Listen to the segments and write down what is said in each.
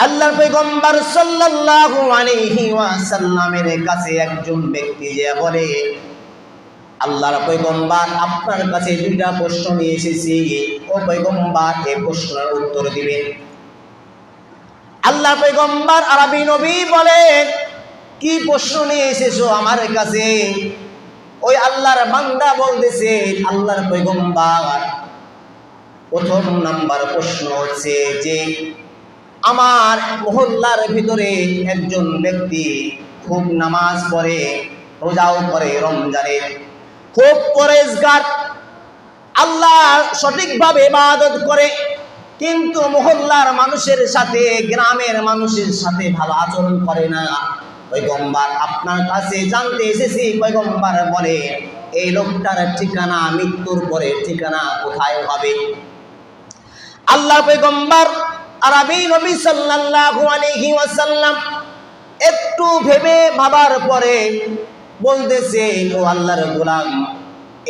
আল্লাহর পয়গম্বর সাল্লাল্লাহু আলাইহি ওয়াসাল্লামের কাছে একজন ব্যক্তি যে বলে, আল্লাহর পয়গম্বর আপনার কাছে দুইটা প্রশ্ন নিয়ে এসেছি, ও পয়গম্বর এই প্রশ্নের উত্তর দিবেন। আল্লাহর পয়গম্বর আরবী নবী বলেন, কি প্রশ্ন নিয়ে এসেছো আমার কাছে? ওই আল্লাহর বান্দা বলতেছে, আল্লাহর পয়গম্বর প্রথম নাম্বার প্রশ্ন হচ্ছে যে আমার মহল্লার ভিতরে একজন ব্যক্তি খুব নামাজ পড়ে, রোজাও করে, রমজানের খুব পরেজগার, আল্লাহ সঠিকভাবে ইবাদত করে, কিন্তু মহল্লার মানুষের সাথে, গ্রামের মানুষের সাথে ভালো আচরণ করে না। পয়গম্বর আপনার কাছে জানতে এসেছি, পয়গম্বর বলে এই লোকটার ঠিকানা, মৃত্যুর পরে ঠিকানা কোথায় হবে? আল্লাহ পয়গম্বর আরবী নবী সাল্লাল্লাহু আলাইহি ওয়াসাল্লাম একটু ভেবে ভাবার পরে বলতেছে, ও আল্লাহর গোলাম,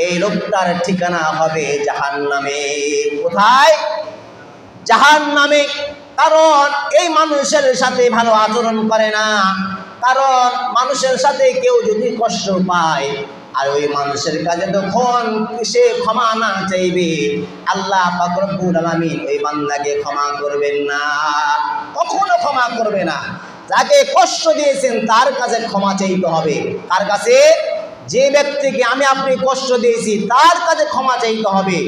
এই লোকটার ঠিকানা হবে জাহান্নামে। কোথায়? জাহান্নামে। কারণ এই মানুষের সাথে ভালো আচরণ করে না। কারণ মানুষের সাথে কেউ যদি কষ্ট পায় আর ওই মানুষের কাছে তখন সে ক্ষমা না চাইবে, আল্লাহ পাক রব্বুল আলামিন ওই বান্দাকে ক্ষমা করবেন না, কখনো ক্ষমা করবে না। যাকে কষ্ট দিয়েছেন তার কাছে ক্ষমা চাইতে হবে। কার কাছে? যে ব্যক্তিকে আমি আপনি কষ্ট দিয়েছি তার কাছে ক্ষমা চাইতে হবে।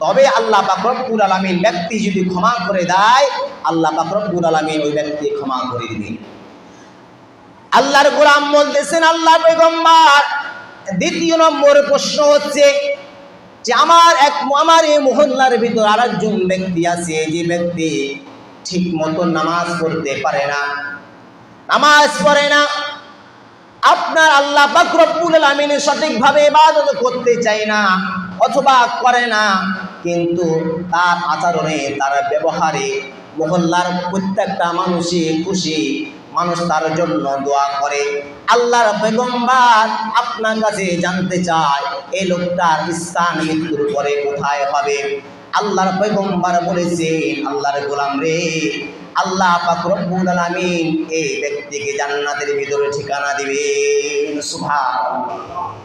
তবে আল্লাহ পাক রব্বুল আলামিন ব্যক্তি যদি ক্ষমা করে দেয়, আল্লাহ পাক রব্বুল আলামিন ওই ব্যক্তি ক্ষমা করে দিবেন। আল্লাহর গোলাম বলতেছেন, আল্লাহ পয়গম্বর দ্বিতীয় নম্বর প্রশ্ন হচ্ছে যে আমার এই মহল্লার ভিতর আরেকজন ব্যক্তি আছে, যে ব্যক্তি ঠিক মতো নামাজ পড়তে পারে না, নামাজ পড়ে না, আপনার আল্লাহ পাক রব্বুল আলামিন সঠিকভাবে ইবাদত করতে চায় না অথবা করে না, কিন্তু তার আচরণে, তার ব্যবহারে মহল্লার প্রত্যেকটা মানুষই খুশি, মানুষ তার জন্য দোয়া করে। আল্লাহর পয়গম্বর আপনার কাছে জানতে চায় এই লোকটার স্থান মৃত্যুর পরে কোথায় হবে? আল্লাহর পয়গম্বর বলেছেন, আল্লাহর গোলাম রে, আল্লাহ পাক রব্বুল আলামিন এই ব্যক্তিকে জান্নাতের ভিতরে ঠিকানা দিবেন। সুবহানাল্লাহ।